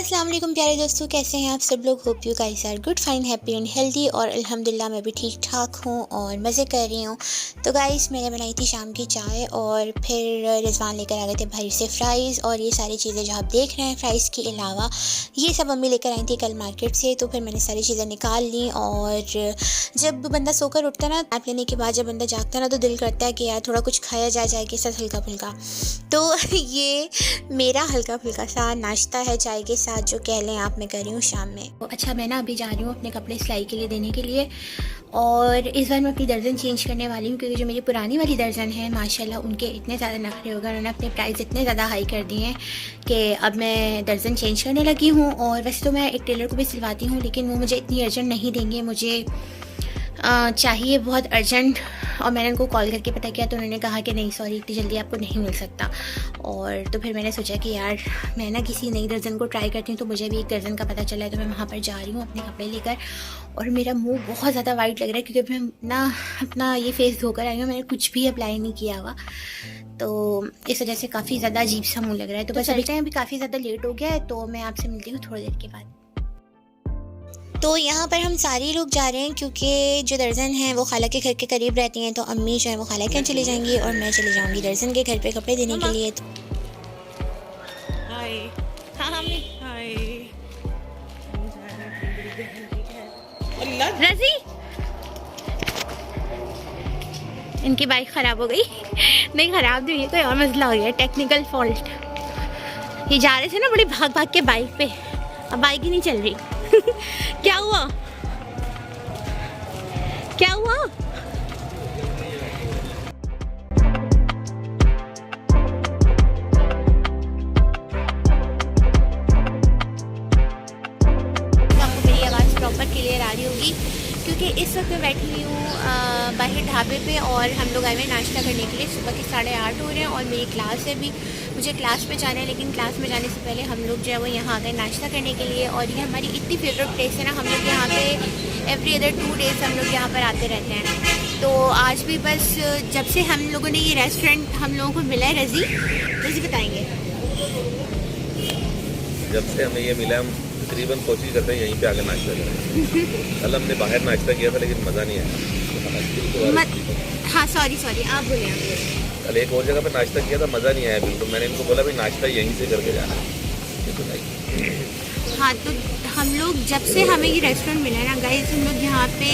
अस्सलाम वालेकुम प्यारे दोस्तों, कैसे हैं आप सब लोग। Hope you guys are good, fine, happy and healthy. और अल्हम्दुलिल्लाह मैं भी ठीक ठाक हूँ और मज़े कर रही हूँ। तो गाइस मैंने बनाई थी शाम की चाय और फिर रिजवान लेकर आ गए थे भाई से फ़्राइज़ और ये सारी चीज़ें जो आप देख रहे हैं। फ़्राइज़ के अलावा ये सब मम्मी लेकर आई थी कल मार्केट से, तो फिर मैंने सारी चीज़ें निकाल ली। और जब बंदा सोकर उठता है ना, नैप लेने के बाद जब बंदा जागता है ना, तो दिल करता है कि यार थोड़ा कुछ खाया जाए चाय के साथ हल्का फुल्का। तो ये मेरा हल्का फुल्का सा नाश्ता है चाय के साथ, जो कह लें आप मैं कर रही हूँ शाम में। तो अच्छा, मैं ना अभी जा रही हूँ अपने कपड़े सिलाई के लिए देने के लिए। और इस बार मैं अपनी दर्जन चेंज करने वाली हूँ, क्योंकि जो मेरी पुरानी वाली दर्जन है माशाल्लाह उनके इतने ज़्यादा नखरे हो गए, उन्होंने अपने प्राइस इतने ज़्यादा हाई कर दिए हैं कि अब मैं दर्जन चेंज करने लगी हूँ। और वैसे तो मैं एक टेलर को भी सिलवाती हूँ, लेकिन वो मुझे इतनी अर्जेंट नहीं देंगे, मुझे चाहिए बहुत अर्जेंट। और मैंने उनको कॉल करके पता किया तो उन्होंने कहा कि नहीं सॉरी, इतनी जल्दी आपको नहीं मिल सकता। और तो फिर मैंने सोचा कि यार मैं ना किसी नई दर्जन को ट्राई करती हूँ, तो मुझे भी एक दर्जन का पता चला है, तो मैं वहाँ पर जा रही हूँ अपने कपड़े लेकर। और मेरा मुंह बहुत ज़्यादा वाइट लग रहा है, क्योंकि मैं ना अपना ये फेस धोकर आई हूँ, मैंने कुछ भी अप्लाई नहीं किया हुआ, तो इस वजह से काफ़ी ज़्यादा अजीब सा मुँह लग रहा है। तो बस अभी काफ़ी ज़्यादा लेट हो गया है, तो मैं आपसे मिलती हूँ थोड़ी देर के बाद। तो यहाँ पर हम सारे लोग जा रहे हैं, क्योंकि जो दर्जन हैं वो खाला के घर के करीब रहती हैं, तो अम्मी जो है वो खाला के यहाँ चली जाएंगी और मैं चली जाऊँगी दर्जन के घर पे कपड़े देने के लिए। हाय। हाँ हाय। रज़ी, इनकी बाइक ख़राब हो गई। नहीं ख़राब नहीं है, कोई और मसला हो गया, टेक्निकल फॉल्ट। ये जा रहे थे ना बड़ी भाग भाग के बाइक पे, अब बाइक ही नहीं चल रही। क्या हुआ क्या हुआ? आपको मेरी आवाज़ प्रॉपर क्लियर आ रही होगी, क्योंकि इस वक्त मैं बैठी हुई हूँ बाहर ढाबे पे और हम लोग आए हुए नाश्ता करने के लिए। सुबह के 8:30 हो रहे हैं और मेरी क्लास है, भी मुझे क्लास पे जाना है, लेकिन क्लास में जाने से पहले हम लोग जो है वो यहाँ आ गए नाश्ता करने के लिए। और ये हमारी इतनी फेवरेट प्लेस है ना, हम लोग यहाँ पे एवरी अदर 2 डेज़ हम लोग यहाँ पर आते रहते हैं। तो आज भी बस जब से हम लोगों ने ये रेस्टोरेंट हम लोगों को मिला है, रज़ी बताएंगे। जब से हमें ये मिला, हम तकरीबन कोशिश करते हैं यहीं पे आकर नाश्ता करें। कल हमने बाहर नाश्ता किया था, लेकिन मज़ा नहीं आया। हाँ सॉरी आप बोले। कल एक और जगह पे नाश्ता किया था, मज़ा नहीं आया बिल्कुल। मैंने इनको बोला भाई नाश्ता यहीं से करके जाना है, तो नहीं। हाँ, तो हम लोग जब से हमें ये रेस्टोरेंट मिला है ना गाइस, हम लोग यहाँ पे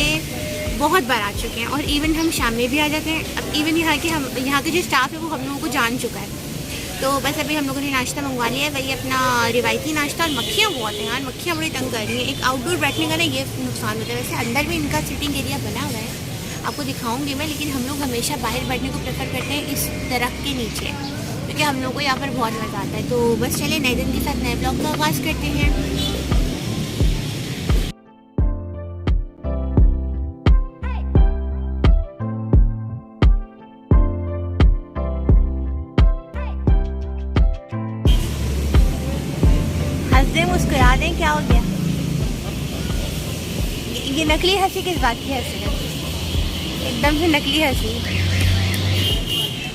बहुत बार आ चुके हैं और इवन हम शाम में भी आ जाते हैं। अब इवन यहाँ के जो स्टाफ है वो हम लोगों को जान चुका है। तो बस अभी हम लोगों ने नाश्ता मंगवा लिया है, वही अपना रिवायती नाश्ता। और मक्खियाँ बहुत हैं यार, मक्खियाँ बड़ी तंग कर रही हैं। एक आउटडोर बैठने का ना ये नुकसान होता है। वैसे अंदर भी इनका सिटिंग एरिया बना हुआ है, आपको दिखाऊंगी मैं, लेकिन हम लोग हमेशा बाहर बैठने को प्रेफर करते हैं इस दरख्त के नीचे, क्योंकि हम लोग को यहाँ पर बहुत मज़ा आता है। तो बस चलिए नए दिन के साथ नए ब्लॉग का आगाज़ करते हैं। हंसते मुस्कुरा दें, क्या हो गया? ये नकली हंसी किस बात की हंसी है? एकदम से नकली हंसी।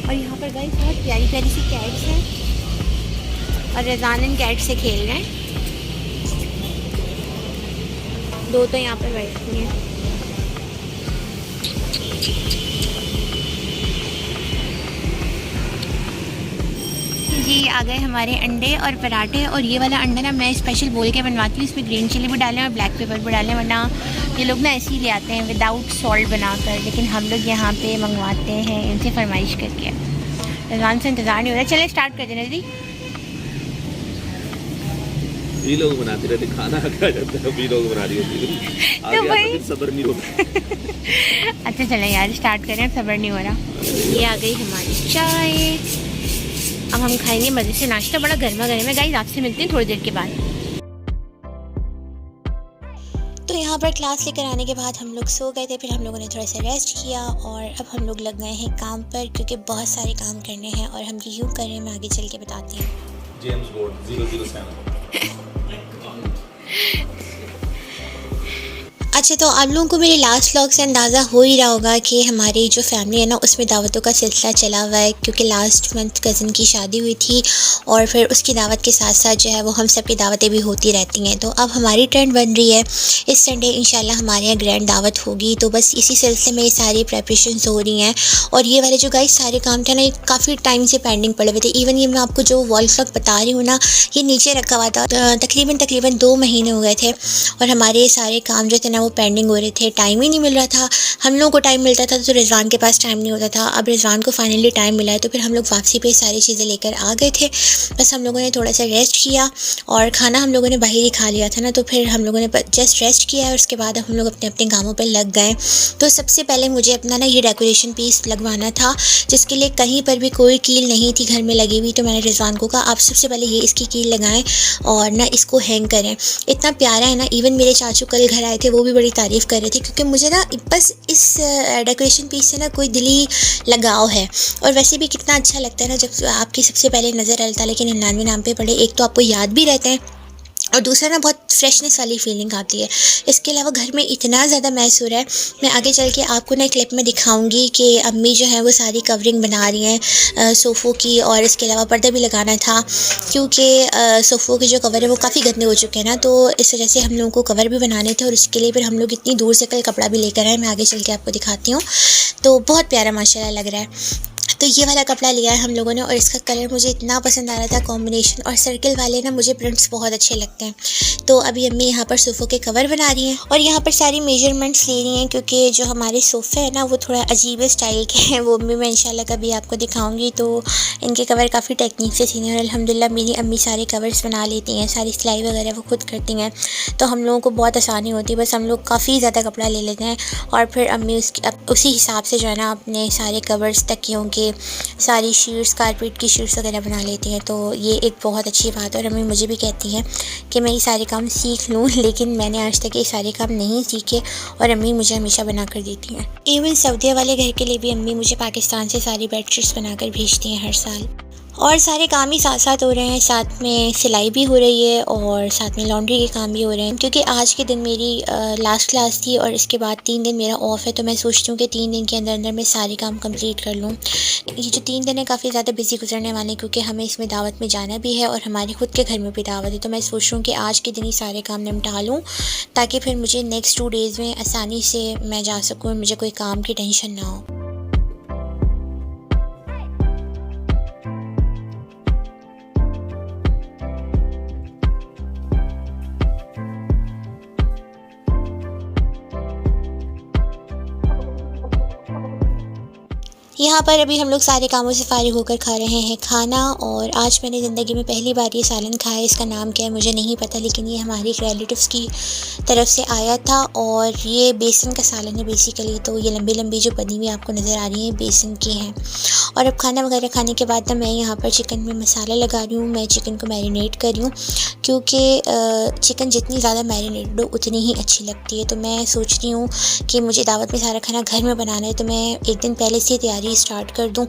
और यहाँ पर गाइस बहुत प्यारी प्यारी सी कैट्स हैं और रिजवान इन कैट से खेल रहे हैं। 2 तो यहाँ पर बैठी हैं। जी आ गए हमारे अंडे और पराठे। और ये वाला अंडा ना मैं स्पेशल बोल के बनवाती हूँ, इसमें ग्रीन चिली भी डालें और ब्लैक पेपर भी डालें, वरना ये लोग ना ऐसे ही ले आते हैं विदाउट सॉल्ट बनाकर। लेकिन हम लोग यहाँ पे मंगवाते हैं इनसे फरमाइश करके। रज़वान से इंतज़ार नहीं हो रहा, चले स्टार्ट कर देना जी। भी लोग बनाते रहते खाना, खा जाता है, भी लोग बना रही होती तो भाई सब्र नहीं होता। अच्छा चले यार स्टार्ट करें, सब्र नहीं हो रहा। ये आ गई हमारी चाय, अब हम खाएंगे मज़े से नाश्ता, बड़ा गर्मा गर्म है। गाइस आपसे मिलते हैं थोड़ी देर के बाद। तो यहाँ पर क्लास लेकर आने के बाद हम लोग सो गए थे, फिर हम लोगों ने थोड़ा सा रेस्ट किया और अब हम लोग लग गए हैं काम पर, क्योंकि बहुत सारे काम करने हैं। और हम क्यों कर रहे हैं मैं आगे चल के बताती हूँ। James bond 007। अच्छा, तो आप लोगों को मेरे लास्ट व्लॉग से अंदाज़ा हो ही रहा होगा कि हमारी जो फैमिली है ना उसमें दावतों का सिलसिला चला हुआ है, क्योंकि लास्ट मंथ कज़न की शादी हुई थी और फिर उसकी दावत के साथ साथ जो है वो हम सब की दावतें भी होती रहती हैं। तो अब हमारी ट्रेंड बन रही है, इस संडे इंशाल्लाह हमारे यहाँ ग्रैंड दावत होगी, तो बस इसी सिलसिले में ये सारी प्रेपरेशंस हो रही हैं। और ये वाले जो गाइस सारे काम थे ना ये काफ़ी टाइम से पेंडिंग पड़े हुए थे। इवन ये मैं आपको जो वॉल क्लॉक बता रही हूँ ना, ये नीचे रखा हुआ था, तकरीबन 2 महीने हो गए थे और हमारे ये सारे काम जो थे ना वो पेंडिंग हो रहे थे। टाइम ही नहीं मिल रहा था। हम लोगों को टाइम मिलता था तो रिजवान के पास टाइम नहीं होता था। अब रिजवान को फाइनली टाइम मिला है तो फिर हम लोग वापसी पे सारी चीज़ें लेकर आ गए थे। बस हम लोगों ने थोड़ा सा रेस्ट किया और खाना हम लोगों ने बाहर ही खा लिया था ना, तो फिर हम लोगों ने जस्ट रेस्ट किया और उसके बाद हम लोग अपने अपने कामों पर लग गए। तो सबसे पहले मुझे अपना ना ये डेकोरेशन पीस लगवाना था, जिसके लिए कहीं पर भी कोई कील नहीं थी घर में लगी हुई। तो मैंने रिजवान को कहा आप सबसे पहले ये इसकी कील लगाएं और ना इसको हैंग करें। इतना प्यारा है ना, इवन मेरे चाचू कल घर आए थे वो भी बड़ी तारीफ़ कर रहे थे, क्योंकि मुझे ना बस इस डेकोरेशन पीस से ना कोई दिली लगाव है। और वैसे भी कितना अच्छा लगता है ना जब आपकी सबसे पहले नज़र अल्लाह ताला के 99 नाम पे पड़े। एक तो आपको याद भी रहते हैं और दूसरा ना बहुत फ्रेशनेस वाली फीलिंग आती है। इसके अलावा घर में इतना ज़्यादा मैस हो रहा है, मैं आगे चल के आपको ना क्लिप में दिखाऊंगी कि अम्मी जो है वो सारी कवरिंग बना रही हैं सोफ़ों की, और इसके अलावा पर्दा भी लगाना था क्योंकि सोफ़ों के जो कवर है वो काफ़ी गंदे हो चुके हैं ना, तो इस वजह से हम लोगों को कवर भी बनाने थे और इसके लिए फिर हम लोग इतनी दूर से कल कपड़ा भी लेकर आए। मैं आगे चल के आपको दिखाती हूँ। तो बहुत प्यारा माशाल्लाह लग रहा है। तो ये वाला कपड़ा लिया है हम लोगों ने और इसका कलर मुझे इतना पसंद आ रहा था कॉम्बिनेशन, और सर्कल वाले ना मुझे प्रिंट्स बहुत अच्छे लगते हैं। तो अभी अम्मी यहाँ पर सोफ़ों के कवर बना रही हैं और यहाँ पर सारी मेजरमेंट्स ले रही हैं, क्योंकि जो हमारे सोफ़े हैं ना वो थोड़ा अजीब स्टाइल के हैं। वो भी मैं इंशाल्लाह कभी आपको दिखाऊंगी। तो इनके कवर काफ़ी टेक्निक से सीने और अल्हम्दुलिल्लाह मेरी अम्मी सारे कवर्स बना लेती हैं, सारी सिलाई वगैरह वो खुद करती हैं, तो हम लोगों को बहुत आसानी होती है। बस हम लोग काफ़ी ज़्यादा कपड़ा ले लेते हैं और फिर अम्मी उसी हिसाब से जो है ना अपने सारे कवर्स, तकियों के सारी शीट्स, कारपेट की शीट्स वगैरह बना लेती हैं। तो ये एक बहुत अच्छी बात है और अम्मी मुझे भी कहती हैं कि मैं ये सारे काम सीख लूँ, लेकिन मैंने आज तक ये सारे काम नहीं सीखे और अम्मी मुझे हमेशा बना कर देती हैं। इवन सऊदीया वाले घर के लिए भी अम्मी मुझे पाकिस्तान से सारी बेडशीट्स बना कर भेजती हैं हर साल। और सारे काम ही साथ साथ हो रहे हैं, साथ में सिलाई भी हो रही है और साथ में लॉन्ड्री के काम भी हो रहे हैं, क्योंकि आज के दिन मेरी लास्ट क्लास थी और इसके बाद 3 दिन मेरा ऑफ़ है। तो मैं सोचती हूँ कि 3 दिन के अंदर अंदर मैं सारे काम कंप्लीट कर लूँ। ये जो 3 दिन है काफ़ी ज़्यादा बिजी गुजरने वाले हैं, क्योंकि हमें इसमें दावत में जाना भी है और हमारे खुद के घर में भी दावत है। तो मैं सोच रही हूँ कि आज के दिन ही सारे काम निपटा लूँ, ताकि फिर मुझे नेक्स्ट 2 डेज़ में आसानी से मैं जा सकूँ, मुझे कोई काम की टेंशन ना हो। यहाँ पर अभी हम लोग सारे कामों से फ़ारिग होकर खा रहे हैं खाना, और आज मैंने ज़िंदगी में पहली बार ये सालन खाया। इसका नाम क्या है मुझे नहीं पता, लेकिन ये हमारी रिलेटिव्स की तरफ से आया था और ये बेसन का सालन है बेसिकली। तो ये लंबी लंबी जो बनी हुई आपको नज़र आ रही है बेसन की हैं। और अब खाना वगैरह खाने के बाद ना मैं यहाँ पर चिकन में मसाला लगा रही हूँ। मैं चिकन को मैरिनेट कर रही हूँ, क्योंकि चिकन जितनी ज़्यादा मैरिनेटेड हो उतनी ही अच्छी लगती है। तो मैं सोच रही हूँ कि मुझे दावत में सारा खाना घर में बनाना है, तो मैं एक दिन पहले से तैयारी स्टार्ट कर दूं।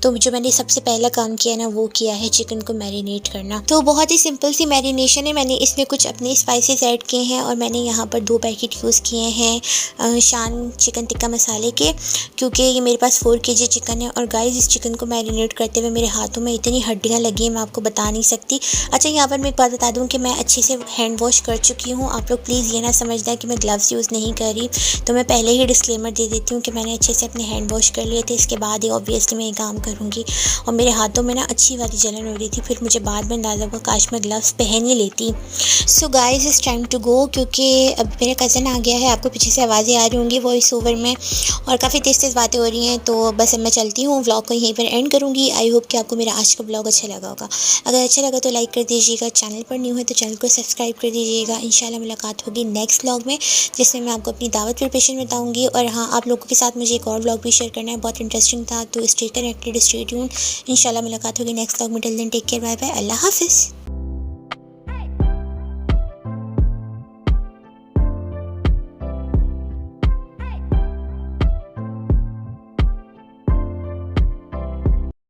तो जो मैंने सबसे पहला काम किया ना वो किया है चिकन को मैरिनेट करना। तो बहुत ही सिंपल सी मैरिनेशन है। मैंने इसमें कुछ अपने स्पाइसेस ऐड किए हैं और मैंने यहाँ पर 2 पैकेट यूज़ किए हैं शान चिकन टिक्का मसाले के, क्योंकि ये मेरे पास 4 kg चिकन है। और गाइस इस चिकन को मैरिनेट करते हुए मेरे हाथों में इतनी हड्डियाँ लगी हैं मैं आपको बता नहीं सकती। अच्छा, यहाँ पर मैं एक बात बता दूँ कि मैं अच्छे से हैंड वॉश कर चुकी हूँ। आप लोग प्लीज़ ये ना समझना कि मैं ग्लव्स यूज़ नहीं कर रही। तो मैं पहले ही डिस्क्लेमर दे देती हूँ कि मैंने अच्छे से अपने हैंड वॉश कर लिए थे, इसके बाद ही ऑब्वियसली मैं ये काम करूँगी। और मेरे हाथों में ना अच्छी वाली जलन हो रही थी, फिर मुझे बाद में अंदाज़ा हुआ काश मैं ग्लव्स पहन ही लेती। So guys it's time to go, क्योंकि अब मेरा कज़न आ गया है। आपको पीछे से आवाज़ें आ रही होंगी वॉइस ओवर में और काफ़ी तेज़ तेज़ बातें हो रही हैं। तो बस अब मैं चलती हूँ, व्लॉग को यहीं पर एंड करूँगी। आई होप कि आपको मेरा आज का व्लॉग अच्छा लगा होगा। अगर अच्छा लगा तो लाइक कर दीजिएगा, चैनल पर न्यू है तो चैनल को सब्सक्राइब कर दीजिएगा। इंशाल्लाह मुलाकात होगी नेक्स्ट व्लॉग में, जिसमें मैं आपको अपनी दावत प्रिपरेशन बताऊँगी। और हाँ, आप लोगों के साथ मुझे एक और व्लॉग भी शेयर करना है, बहुत इंटरेस्टिंग था। तो स्टे कनेक्टेड, स्टे ट्यून्ड। इंशाल्लाह मुलाकात होगी नेक्स्ट व्लॉग में। Till then take care, bye bye, अल्लाह हाफिज़।